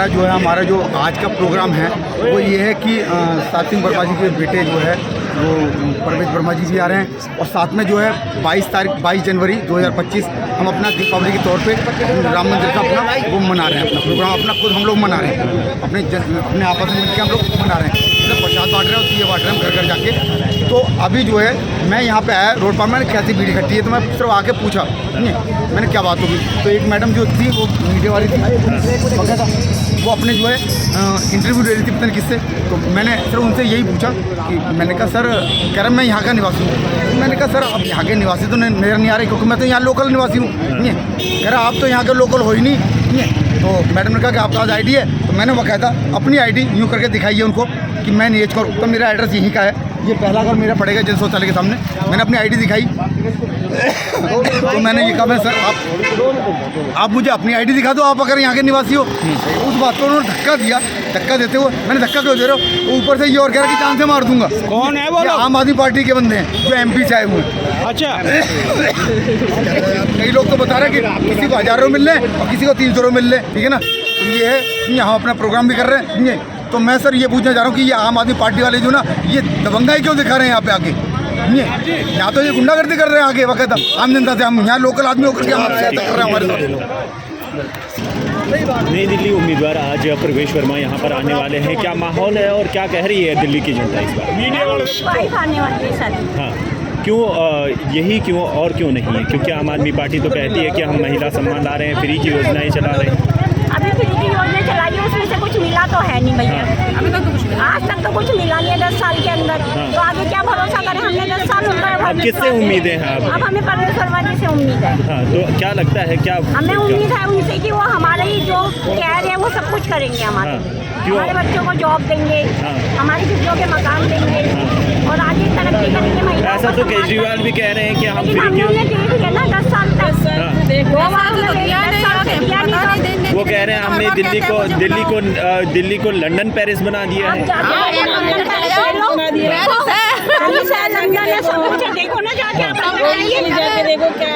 द्वारा जो है हमारा जो आज का प्रोग्राम है वो ये है कि सात सिंह वर्मा जी के बेटे जो है वो परवेज वर्मा जी भी आ रहे हैं और साथ में जो है 22 जनवरी 2025 हम अपना दीपावली के तौर पे राम मंदिर का अपना वो मना रहे हैं, अपना प्रोग्राम अपना खुद हम लोग मना रहे हैं, अपने आपस में मिलकर हम लोग मना रहे हैं, मतलब प्रसाद बांट रहे हैं और ये बांट रहे हैं हम घर घर जाके। तो अभी जो है मैं यहाँ पे आया रोड पर, मैंने कैसी भीड़ इकट्ठी है तो मैं सिर्फ आके पूछा मैंने क्या बात होगी, तो एक मैडम जो थी वो मीडिया वाली थी वो अपने जो है इंटरव्यू ले रही थी पता नहीं किससे, तो मैंने सिर्फ उनसे यही पूछा कि मैंने कहा सर, कह रहा मैं यहाँ का निवासी हूँ। मैंने कहा सर अब यहाँ के निवासी तो नज़र नहीं आ रहे क्योंकि मैं तो यहाँ लोकल निवासी हूँ। कह रहा आप तो यहाँ के लोकल हो ही नहीं। तो मैडम ने कहा कि आपके पास आईडी है, तो मैंने बाकायदा अपनी आईडी यूँ करके दिखाई है उनको कि मैं नीच कर, तो मेरा एड्रेस यहीं का है, ये पहला घर मेरा पड़ेगा जन शौचालय के सामने। मैंने अपनी आईडी दिखाई तो मैंने ये कहा मैं सर आप मुझे अपनी आईडी दिखा दो, आप अगर यहाँ के निवासी हो। उस बात को उन्होंने धक्का दिया, धक्का देते हुए मैंने धक्का क्यों दे रहे हो, ऊपर से ये और कह रहा है कि जान से मार दूंगा। कौन है वो? आम आदमी पार्टी के बंदे हैं जो एमपी से आए हुए हैं। अच्छा कई लोग तो बता रहे हैं कि किसी को 1000 रुपये मिल रहे हैं और किसी को 300 रुपये मिल रहे हैं, ठीक है ना। तो ये है हम अपना प्रोग्राम भी कर रहे हैं। तो मैं सर ये पूछना चाह रहा हूँ कि ये आम आदमी पार्टी वाले जो ना ये दबंगाई क्यों दिखा रहे हैं यहाँ पे आके, यहाँ तो ये गुंडागर्दी कर रहे हैं आगे वक्त आम जनता से। हम यहाँ लोकल आदमी होकर के हमारे साथ कर रहे हैं हमारे साथ। नई दिल्ली उम्मीदवार आज प्रवेश वर्मा यहाँ पर आने वाले हैं, क्या माहौल है और क्या कह रही है दिल्ली की जनता इस बार? आने वाली है सर। हाँ, क्यों यही क्यों और क्यों नहीं है? क्योंकि आम आदमी पार्टी तो कहती है कि हम महिला सम्मान ला रहे हैं, फ्री की योजनाएं चला रहे हैं। अभी फ्री की योजना चलाई है उसमें से कुछ मिला तो है नहीं भैया, अभी तक तो कुछ आज तक तो कुछ मिला नहीं है 10 साल के अंदर। तो आगे क्या भरोसा करें, हमने 10 साल अब किससे उम्मीदें हैं? अब हमें परवेश वर्मा जी से उम्मीद है। हाँ, तो क्या लगता है, क्या हमें उम्मीद है उनसे कि वो हमारे ही जो कह रहे हैं वो सब कुछ करेंगे हमारे। हमारे बच्चों को जॉब देंगे, हमारी झुग्गियों के मकान देंगे और आगे तरक्की करेंगे महिला। ऐसा तो केजरीवाल भी कह रहे हैं कि हम फ्री है ना 10 साल तक। वो कह रहे हैं हमने दिल्ली को लंदन पेरिस बना दिया है। देखो ना जाके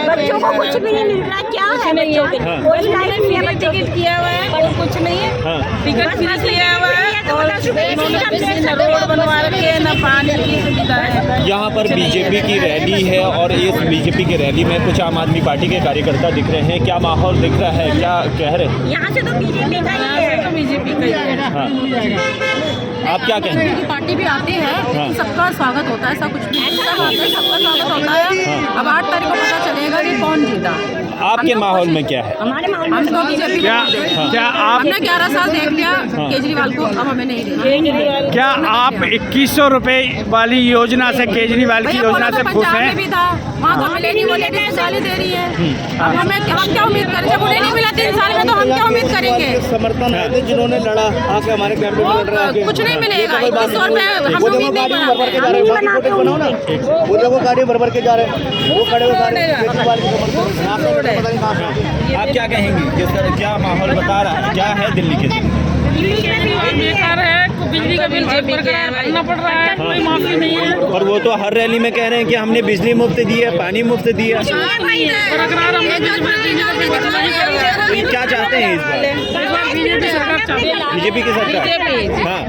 बच्चों को कुछ भी नहीं मिल रहा, क्या है बच्चों के लिए कोई लाइफ नहीं है, टिकट किया हुआ है और कुछ नहीं है, टिकट फ्री किया हुआ है और रोड बनवा रखे हैं, ना पानी की सुविधा है। यहाँ पर बीजेपी की रैली है और इस बीजेपी की रैली में कुछ आम आदमी पार्टी के कार्यकर्ता दिख रहे हैं, क्या माहौल दिख रहा है, क्या कह रहे हैं? यहाँ से तो बीजेपी का ही है, तो बीजेपी का ही है। हाँ, आप क्या कहेंगे? पार्टी भी आती है लेकिन सबका स्वागत होता है, ऐसा कुछ नहीं सबका स्वागत होता है। अब 8 तारीख को पता चलेगा कि कौन जीता। आपके माहौल में क्या है? हमारे माहौल हम तो बीजेपी क्या आप हमने 11 साल देख लिया केजरीवाल को, अब हमें नहीं देना। क्या आप 2100 रुपए वाली योजना से, केजरीवाल की योजना से खुश हैं? भी था वहाँ तो हमें नहीं, वो लेडीज साली दे रही है। अब हम क्या उम्मीद करें, जब उन्हें नहीं मिला 3 साल में तो हम क्या उम्मीद करेंगे? समर्थन है जिन्होंने लड़ा आके हमारे कैंप में लड़ रहा है, कुछ नहीं मिलेगा। 2100 रुपए हम उम्मीद नहीं बनाते। वो देखो गाड़ी भर के जा रहे हैं, वो खड़े आप क्या कहेंगे? जिस तरह क्या माहौल बता रहा है, क्या है दिल्ली के? बेकार है, बिजली का बिल बरकरार भरना पड़ रहा है, कोई माफी नहीं है। और वो तो हर रैली में कह रहे हैं कि हमने बिजली मुफ्त दी है, पानी मुफ्त दिया। क्या चाहते हैं इस बार? बीजेपी की सरकार। हाँ,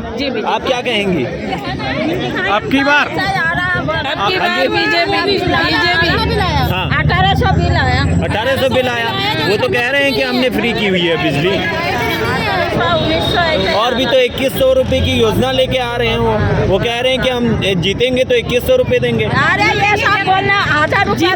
आप क्या कहेंगे? आपकी बार बीजेपी 1800 बिल आया, 1800 बिल आया। वो तो कह रहे हैं कि हमने फ्री की हुई है बिजली, और भी तो 2100 रुपए की योजना लेके आ रहे हैं। वो कह रहे हैं कि हम जीतेंगे तो 2100 रुपए देंगे। अरे ये सब बोलना 1000 रुपये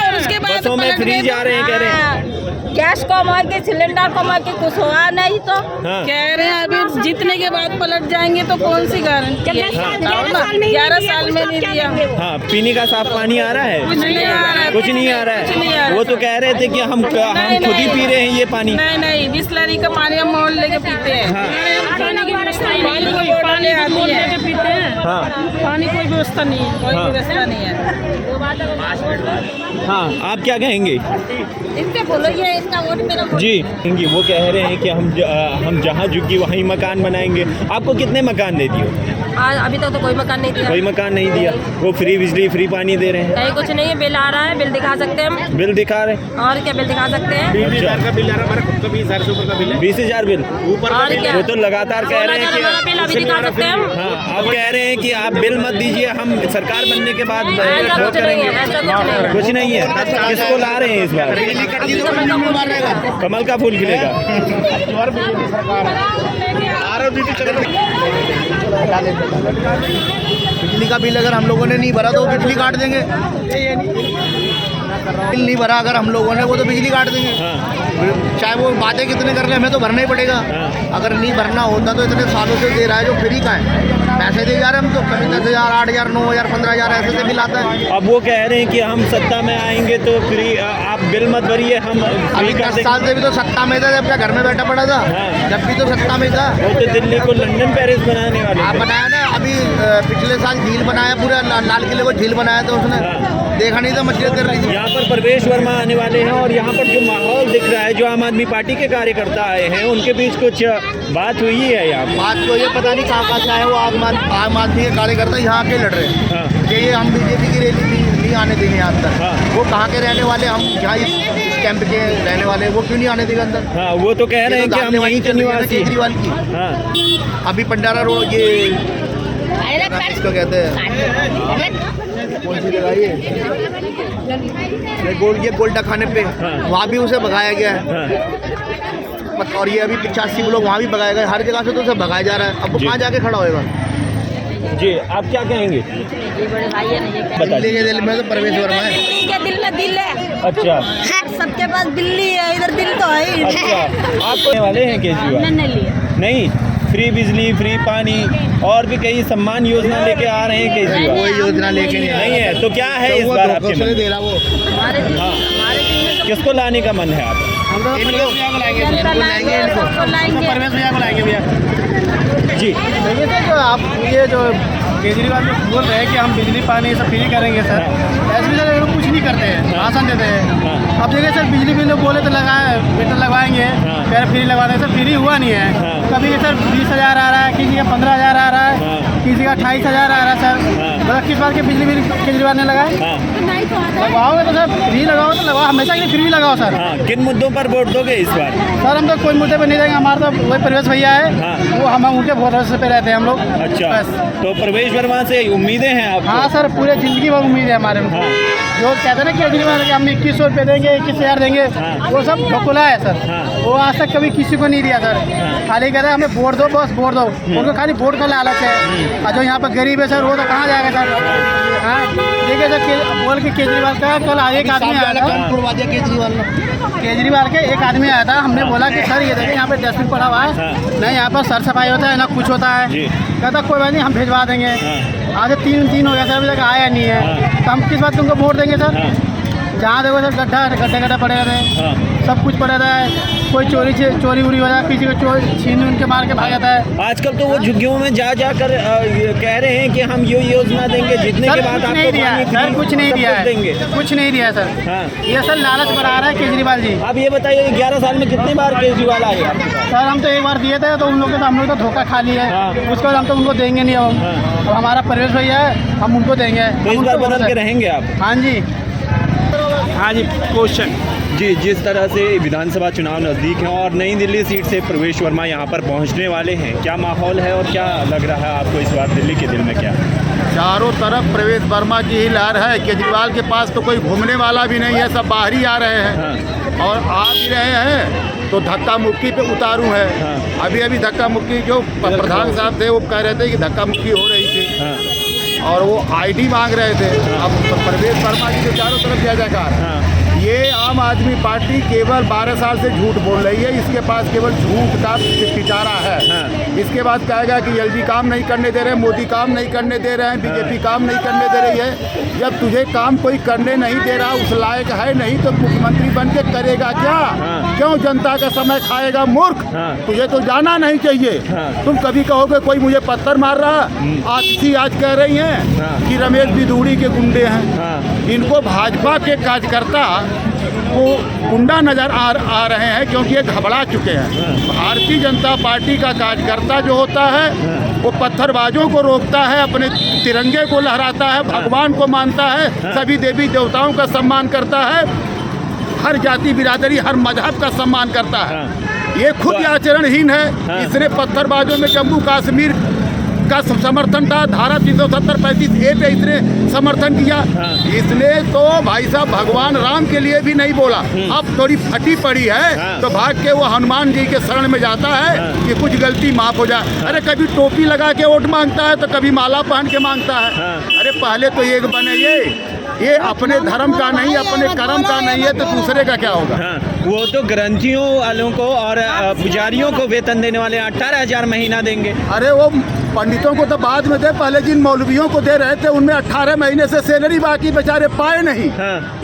और उसके बाद बसों में फ्री जा रहे हैं, कह रहे हैं। गैस कमा के सिलेंडर कमा के कुछ हुआ नहीं तो कह रहे हैं अभी जीतने के बाद पलट जाएंगे तो कौन सी गारंटी है? 11 साल में नहीं दिया। हाँ, पीने का साफ पानी आ रहा है? कुछ नहीं आ रहा है, कुछ नहीं आ रहा है। वो तो कह रहे थे कि हम खुद ही पी रहे हैं ये पानी। नहीं, बिस्लरी का पानी हम मोल लेके पीते हैं। पानी की व्यवस्था नहीं है, पानी कोई व्यवस्था नहीं है, कोई व्यवस्था नहीं है। हाँ, आप क्या कहेंगे? इनके बोलो ये इनका वोट मेरा जी, वो कह रहे हैं कि हम जहाँ झुकी वहीं मकान बनाएंगे। आपको कितने मकान दे दिए? अभी तक तो कोई मकान नहीं दिया। कोई मकान नहीं दिया। वो फ्री बिजली फ्री पानी दे रहे हैं। कहीं कुछ नहीं है, बिल आ रहा है, बिल दिखा सकते हैं हम। बिल दिखा रहे हैं। और क्या बिल दिखा सकते हैं? 20,000 का बिल आ रहा है, हमारा खुद का 20,000 से ऊपर का बिल है। 20,000 बिल ऊपर का बिल। वो तो लगातार कह रहे हैं कि बिल अभी दिखा सकते हैं हम। हाँ, अब कह रहे हैं कि आप बिल मत दीजिए, हम सरकार बनने के बाद ऐसा वो कुछ नहीं करेंगे। है, ऐसा कुछ नहीं है। कुछ नहीं है। किसको ला रहे हैं इस बार? कमल का फूल खिलेगा। बिजली का बिल अगर हम लोगों ने नहीं भरा तो वो बिजली काट देंगे। बिल नहीं भरा अगर हम लोगों ने वो तो बिजली काट देंगे। चाहे वो बातें कितने कर रहे हैं, हमें तो भरना ही पड़ेगा। अगर नहीं भरना होता तो इतने सालों से दे रहा है जो फ्री का है, पैसे दे जा रहे हैं हम तो। कभी 10,000, 8,000, 9,000, 15,000 ऐसे से बिल आता है। अब वो कह रहे हैं कि हम सत्ता में आएंगे तो फ्री, आप बिल मत भरिए, हम अभी फ्री कर 10 देंगे। साल से भी तो सत्ता में था, जब क्या घर में बैठा पड़ा था, जब भी तो सत्ता में था। वो तो दिल्ली को लंदन पेरिस बनाने वाले आप थे। बनाया ना, अभी पिछले साल झील बनाया, पूरा लाल किले को झील बनाया था उसने। देखा नहीं था मछलियाँ कर रही थी। यहाँ पर प्रवेश वर्मा आने वाले हैं और यहाँ पर जो माहौल दिख रहा है, जो आम आदमी पार्टी के कार्यकर्ता आए हैं, उनके बीच कुछ बात हुई है यहाँ पर? बात तो ये पता नहीं कहाँ से आए वो आम आदमी के कार्यकर्ता यहाँ के लड़ रहे हैं कि ये हम बीजेपी की रैली नहीं आने देंगे यहाँ अंदर। वो कहाँ के रहने वाले, हम यहाँ इस कैंप के रहने वाले, वो क्यों नहीं आने देंगे अंदर? हाँ, वो तो कह रहे हैं कि हम वहीं के निवासी हैं। केजरीवाल की। हाँ, अभी पंडारा रोड ये इसको कहते हैं, कौन सी जगह ये गोल्डा खाने पे, वहाँ भी उसे भगाया गया है। और ये अभी 85 लोग वहाँ भी भगाए गए। हर जगह से तो उसे भगाया जा रहा है। अब वो कहाँ जाके खड़ा होएगा? जी, आप क्या कहेंगे? दिल्ली के दिल में तो प्रवेश वर्मा है। दिल्ली के दिल में दिल है। अच्छा, सबके पास दिल्ली है, इधर दिल तो है ही। अच्छा, आप कहने वाले हैं केजरीवाल? नहीं, फ्री बिजली फ्री पानी और भी कई सम्मान योजना लेके आ रहे हैं केजरीवाल। कोई योजना लेके नहीं है तो क्या है इस बार आपके मन में? दे रहा वो। हाँ, किसको लाने का मन है आप? प्रवेश भैया को लाएंगे भैया। जी, जो आप ये जो केजरीवाल जो बोल रहे हैं कि हम बिजली पानी सब फ्री करेंगे सर, ऐसे सर ये लोग कुछ नहीं करते हैं, भाषण देते हैं। अब देखिए सर, बिजली बिल बोले तो लगाए, मीटर लगवाएंगे, फिर फ्री लगवा देंगे सर, फ्री हुआ नहीं है। कभी सर 20,000 आ रहा है, किसी का 15,000 आ रहा है, किसी का 28,000 आ रहा है सर। मतलब किस बात के बिजली बिल केजरीवाल ने लगाए? लगाओगे तो सर फ्री लगाओ तो लगाओ, हमेशा के लिए फ्री लगाओ सर। किन मुद्दों पर वोट दोगे इस बार? सर हम तो कोई मुद्दे पे नहीं देंगे, हमारा तो वही प्रवेश भैया है, वो हम उनके भरोसे पे रहते हैं हम लोग। अच्छा, तो प्रवेश वर्मा से उम्मीदें हैं आप? हाँ सर, पूरे जिंदगी भर उम्मीद है हमारे में। जो कहते हैं ना केजरीवाल कि हम 2100 रुपये देंगे, 21,000 देंगे, वो सब ढकोला है सर। वो आज तक कभी किसी को नहीं दिया सर। खाली कहते हैं हमें वोट दो, बस वोट दो। उनको खाली वोट का लालच है। और जो यहाँ पर गरीब है सर, वो तो कहाँ जाएगा सर? हाँ, देखिए सर, बोल के केजरीवाल का कल एक आदमी आया था, केजरीवाल के एक आदमी आया था। हमने बोला कि सर ये देखिए यहाँ पे डस्टबिन पड़ा हुआ है, नहीं यहाँ पर सर सफाई होता है ना कुछ होता है। कहता कोई बात नहीं, हम भिजवा देंगे। आज 3 दिन हो गया सर, अभी तक आया नहीं है। तो हम किस बात तुमको वोट देंगे सर? जहाँ देखो सर गड्ढे पड़े रहते हैं, सब कुछ पड़ा रहता है। कोई चोरी उरी हो जाए, किसी को छीन उनके मार के भाग जाता है। आजकल तो वो झुग्गियों में जा कर कह रहे हैं कि हम ये योजना देंगे, जितने के बाद नहीं दिया है सर, कुछ नहीं दिया है, कुछ नहीं दिया सर। ये सर लालच बढ़ा रहा है केजरीवाल जी। अब ये बताइए 11 साल में कितनी बार केजरीवाल आए आपके पास? सर हम तो एक बार दिए थे, तो उन लोग हम लोग तो धोखा खा लिए। उसके बाद हम तो उनको देंगे नहीं। अब हमारा प्रवेश भैया है, हम उनको देंगे। तो इस बार बदल के रहेंगे आप? हाँ जी, हाँ जी, क्वेश्चन। जी, जिस तरह से विधानसभा चुनाव नज़दीक हैं और नई दिल्ली सीट से प्रवेश वर्मा यहाँ पर पहुँचने वाले हैं, क्या माहौल है और क्या लग रहा है आपको इस बार दिल्ली के दिल में? क्या चारों तरफ प्रवेश वर्मा की ही लहर है। केजरीवाल के पास तो कोई घूमने वाला भी नहीं है, सब बाहर ही आ रहे हैं। और आ भी रहे हैं तो धक्का मुक्की पे उतारू है। अभी धक्का मुक्की जो प्रधान साहब थे वो कह रहे थे कि धक्का मुक्की हो रही थी और वो आईडी मांग रहे थे। अब प्रवेश वर्मा जी के चारों तरफ जय जयकार। ये आम आदमी पार्टी केवल 12 साल से झूठ बोल रही है। इसके पास केवल झूठ का पिटारा है। इसके बाद कहेगा कि एलजी काम नहीं करने दे रहे हैं, मोदी काम नहीं करने दे रहे हैं, बीजेपी काम नहीं करने दे रही है। जब तुझे काम कोई करने नहीं दे रहा, उस लायक है नहीं, तो मुख्यमंत्री बन के करेगा क्या? क्यों जनता का समय खाएगा मूर्ख? तुझे तो जाना नहीं चाहिए। तुम कभी कहोगे कोई मुझे पत्थर मार रहा, आज कह रही हैं कि रमेश बिधूड़ी के गुंडे हैं। इनको भाजपा के कार्यकर्ता वो गुंडा नज़र आ रहे हैं, क्योंकि ये घबरा चुके हैं। भारतीय जनता पार्टी का कार्यकर्ता जो होता है वो पत्थरबाजों को रोकता है, अपने तिरंगे को लहराता है, भगवान को मानता है, सभी देवी देवताओं का सम्मान करता है, हर जाति बिरादरी हर मजहब का सम्मान करता है। ये खुद आचरणहीन है। इसने पत्थरबाजों में जम्मू कश्मीर का समर्थन था, धारा 370-35A पे इसने समर्थन किया। इसने तो भाई साहब भगवान राम के लिए भी नहीं बोला। अब थोड़ी फटी पड़ी है तो भाग के वो हनुमान जी के शरण में जाता है कि कुछ गलती माफ हो जाए। अरे कभी टोपी लगा के वोट मांगता है तो कभी माला पहन के मांगता है। अरे पहले तो एक बने ये अपने धर्म का नहीं, अपने कर्म का नहीं है तो दूसरे का क्या होगा। वो तो ग्रंथियों वालों को और पुजारियों को वेतन देने वाले 18,000 महीना देंगे। अरे वो पंडितों को तो बाद में दे, पहले जिन मौलवियों को दे रहे थे उनमें 18 महीने से सैलरी बाकी बेचारे पाए नहीं।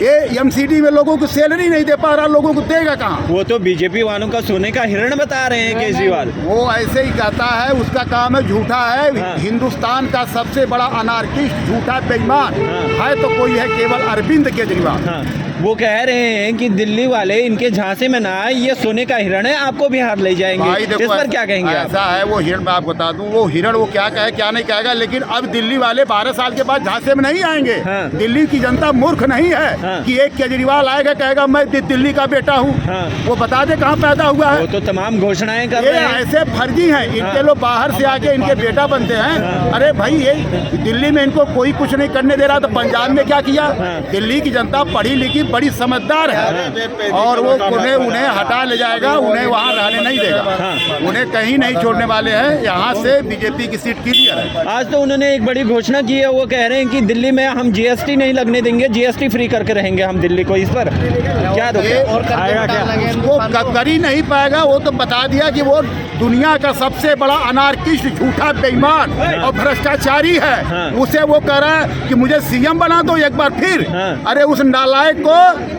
ये एमसीडी में लोगों को सैलरी नहीं दे पा रहा, लोगों को देगा कहाँ। वो तो बीजेपी वालों का सोने का हिरण बता रहे हैं केजरीवाल। वो ऐसे ही कहता है, उसका काम है झूठा है। हिंदुस्तान का सबसे बड़ा अनार्किस्ट झूठा बेईमान है तो कोई है केवल अरविंद केजरीवाल। वो कह रहे हैं कि दिल्ली वाले इनके झांसे में ना आए, ये सोने का हिरण है, आपको बिहार ले जाएंगे। इस पर क्या कहेंगे? ऐसा है वो हिरण, मैं आपको बता दूं वो हिरण वो क्या कहे क्या नहीं कहेगा, लेकिन अब दिल्ली वाले 12 साल के बाद झांसे में नहीं आएंगे। दिल्ली की जनता मूर्ख नहीं है कि एक केजरीवाल आएगा कहेगा मैं दिल्ली का बेटा हूँ। वो बता दे कहाँ पैदा हुआ है। वो तो तमाम घोषणाएं कर रहे हैं। ऐसे फर्जी हैं इनके लोग, बाहर से आके इनके बेटा बनते हैं। अरे भाई ये दिल्ली में इनको कोई कुछ नहीं करने दे रहा तो पंजाब में क्या किया। दिल्ली की जनता पढ़ी लिखी बड़ी समझदार है और वो उन्हें हटा ले जाएगा, उन्हें वहाँ रहने नहीं देगा, उन्हें कहीं नहीं छोड़ने वाले हैं। यहाँ से बीजेपी की सीट क्लियर है। आज तो उन्होंने एक बड़ी घोषणा की है, वो कह रहे हैं कि दिल्ली में हम जीएसटी नहीं लगने देंगे, जीएसटी फ्री करके रहेंगे हम दिल्ली को। इस पर क्या आएगा क्या? वो कर ही नहीं पाएगा। वो तो बता दिया कि वो दुनिया का सबसे बड़ा अनार्किस्ट झूठा बेईमान और भ्रष्टाचारी है। उसे वो कह रहा है कि मुझे सीएम बना दो एक बार फिर। अरे उस नालायक को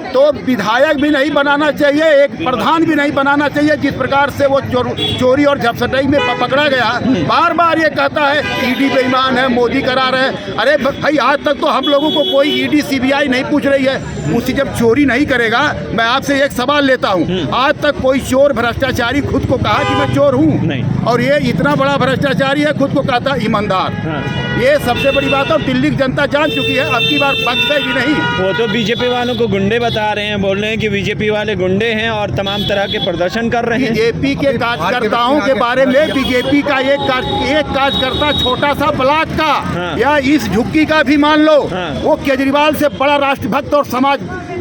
तो विधायक भी नहीं बनाना चाहिए, एक प्रधान भी नहीं बनाना चाहिए। जिस प्रकार से वो चोरी और झपसटाई में पकड़ा गया, बार बार ये कहता है ईडी बेईमान है, मोदी करा रहे हैं। अरे भाई आज तक तो हम लोगों को कोई ईडी सीबीआई नहीं पूछ रही है। उसी जब चोरी नहीं करेगा, मैं आपसे एक सवाल लेता हूँ, आज तक कोई चोर भ्रष्टाचारी खुद को कहा कि मैं चोर हूँ? नहीं। और ये इतना बड़ा भ्रष्टाचारी है, खुद को कहता ईमानदार। ये सबसे बड़ी बात है। दिल्ली की जनता जान चुकी है, अब की बार बख्शेगी नहीं। वो तो बीजेपी वालों को गुंडे बता रहे हैं, बोल रहे हैं कि बीजेपी वाले गुंडे हैं और तमाम तरह के प्रदर्शन कर रहे हैं। बीजेपी के कार्यकर्ताओं के बारे में बीजेपी का एक कार्यकर्ता छोटा सा ब्लॉक का या इस झुग्गी का भी मान लो, वो केजरीवाल से बड़ा राष्ट्रभक्त और समाज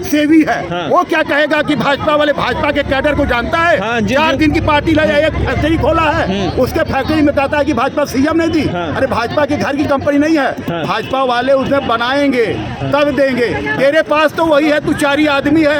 सेवी है। वो क्या कहेगा कि भाजपा वाले भाजपा के कैडर को जानता है। 4 दिन की पार्टी लाया, एक फैक्ट्री खोला है, उसके फैक्ट्री में कहता है कि भाजपा सीएम नहीं दी। अरे भाजपा के घर की कंपनी नहीं है, भाजपा वाले उसमें बनाएंगे तब देंगे। तेरे पास तो वही है, तू 4 ही आदमी है।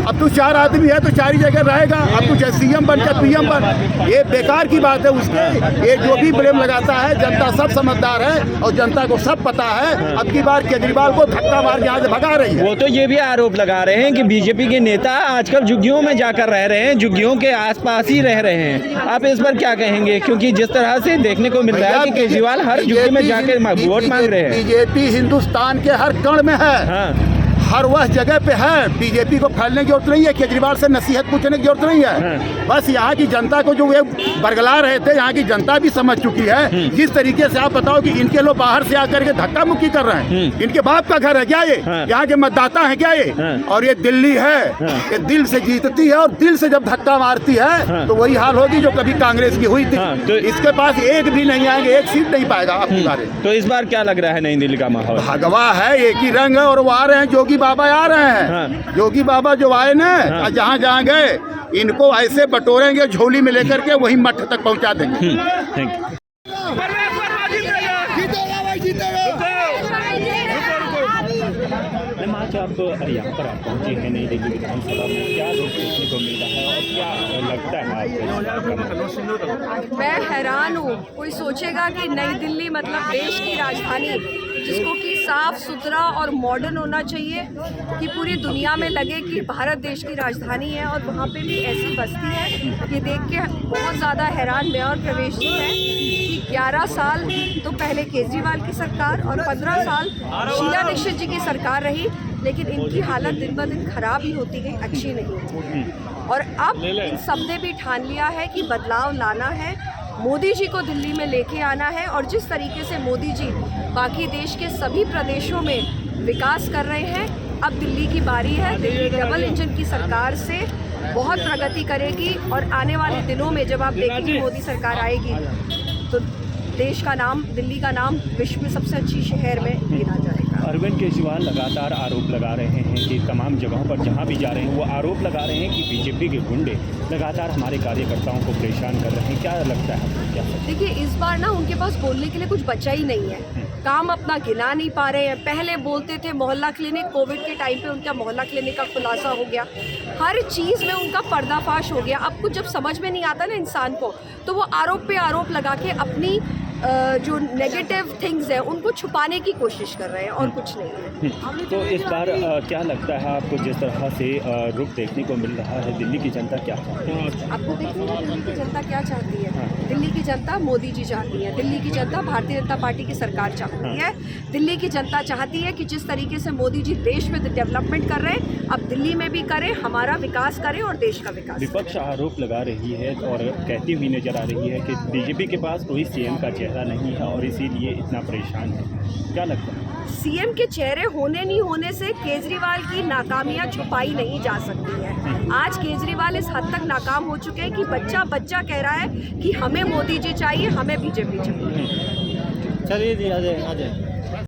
अब तू 4 आदमी है तो 4 ही जगह रहेगा। अब तू सीएम बन के पीएम बन, ये बेकार की बात है उसके। ये जो भी ब्लेम लगाता है, जनता सब समझदार है और जनता को सब पता है। अब की बार केजरीवाल को धक्का मार के यहाँ से भगा रही है। वो तो ये भी आरोप लगा रहे हैं कि बीजेपी के नेता आजकल झुग्गियों में जाकर रह रहे हैं, झुग्गियों के आसपास ही रह रहे हैं। आप इस पर क्या कहेंगे? क्योंकि जिस तरह से देखने को मिल रहा है कि केजरीवाल हर झुग्गी में जाकर वोट मांग रहे हैं। बीजेपी हिंदुस्तान के हर कण में है, हर वह जगह पे है। बीजेपी को फैलने की जरूरत नहीं है, केजरीवाल से नसीहत पूछने की जरूरत नहीं है। बस यहाँ की जनता को जो वे बरगला रहे थे, यहाँ की जनता भी समझ चुकी है। जिस तरीके से आप बताओ कि इनके लोग बाहर से आकर के धक्का मुक्की कर रहे हैं, इनके बाप का घर है क्या ये? यहाँ के मतदाता है क्या ये? और ये दिल्ली है, ये दिल से जीतती है और दिल से जब धक्का मारती है तो वही हाल होगी जो कभी कांग्रेस की हुई थी। तो इसके पास एक भी नहीं आएंगे, एक सीट नहीं पाएगा अपनी बारे। तो इस बार क्या लग रहा है नई दिल्ली का माहौल? भगवा है, एक ही रंग है और वो आ रहे हैं। योगी बाबा आ रहे हैं। योगी बाबा जो आए ना, जहाँ जहाँ गए इनको ऐसे बटोरेंगे झोली में लेकर के वही मठ तक पहुँचा देंगे। Thank you. आज आप यहाँ पर आप पहुँचे हैं नई दिल्ली विधानसभा में, क्या देखने को मिल रहा है और क्या लगता है आपको? मैं हैरान हूँ। कोई सोचेगा कि नई दिल्ली मतलब देश की राजधानी, जिसको कि साफ सुथरा और मॉडर्न होना चाहिए, कि पूरी दुनिया में लगे कि भारत देश की राजधानी है, और वहाँ पे भी ऐसी बस्ती है। ये देख के बहुत ज़्यादा हैरान मैं और प्रवेश जी हैं कि 11 साल तो पहले केजरीवाल की सरकार और 15 साल शीला दीक्षित जी की सरकार रही, लेकिन इनकी हालत दिन ब दिन खराब ही होती गई, अच्छी नहीं होती। और अब इन सब ने भी ठान लिया है कि बदलाव लाना है, मोदी जी को दिल्ली में लेके आना है। और जिस तरीके से मोदी जी बाकी देश के सभी प्रदेशों में विकास कर रहे हैं, अब दिल्ली की बारी है। दिल्ली डबल इंजन की सरकार से बहुत प्रगति करेगी और आने वाले दिनों में जब आप देखेंगे मोदी सरकार आएगी तो देश का नाम, दिल्ली का नाम विश्व में सबसे अच्छी शहर में गिना जाएगा। अरविंद केजरीवाल लगातार आरोप लगा रहे हैं कि तमाम जगहों पर जहां भी जा रहे हैं वो आरोप लगा रहे हैं कि बीजेपी के गुंडे लगातार हमारे कार्यकर्ताओं को परेशान कर रहे हैं। क्या लगता है आपको, क्या? देखिए, इस बार ना उनके पास बोलने के लिए कुछ बचा ही नहीं है, काम अपना गिना नहीं पा रहे हैं। पहले बोलते थे मोहल्ला क्लिनिक, कोविड के टाइम पे उनका मोहल्ला क्लिनिक का खुलासा हो गया, हर चीज़ में उनका पर्दाफाश हो गया। अब कुछ जब समझ में नहीं आता ना इंसान को, तो वो आरोप पे आरोप लगा के अपनी जो नेगेटिव थिंग्स हैं उनको छुपाने की कोशिश कर रहे हैं और कुछ नहीं है। तो इस बार क्या लगता है आपको, जिस तरह से रुख देखने को मिल रहा है, दिल्ली की जनता क्या चाहती है? आपको देखिए दिल्ली की जनता क्या चाहती है। दिल्ली की जनता मोदी जी चाहती है, दिल्ली की जनता भारतीय जनता पार्टी की सरकार चाहती है। दिल्ली की जनता चाहती है कि जिस तरीके से मोदी जी देश में डेवलपमेंट कर रहे हैं, अब दिल्ली में भी करें, हमारा विकास करें और देश का विकास। विपक्ष आरोप लगा रही है और कहती हुई नजर आ रही है कि बीजेपी के पास कोई सीएम का चेहरा नहीं है और इसीलिए इतना परेशान है। क्या लगता है? सीएम के चेहरे होने नहीं होने से केजरीवाल की नाकामियां छुपाई नहीं जा सकती है। आज केजरीवाल इस हद तक नाकाम हो चुके हैं कि बच्चा बच्चा कह रहा है कि हमें मोदी जी चाहिए, हमें बीजेपी चाहिए। चलिए जी, आ जाए।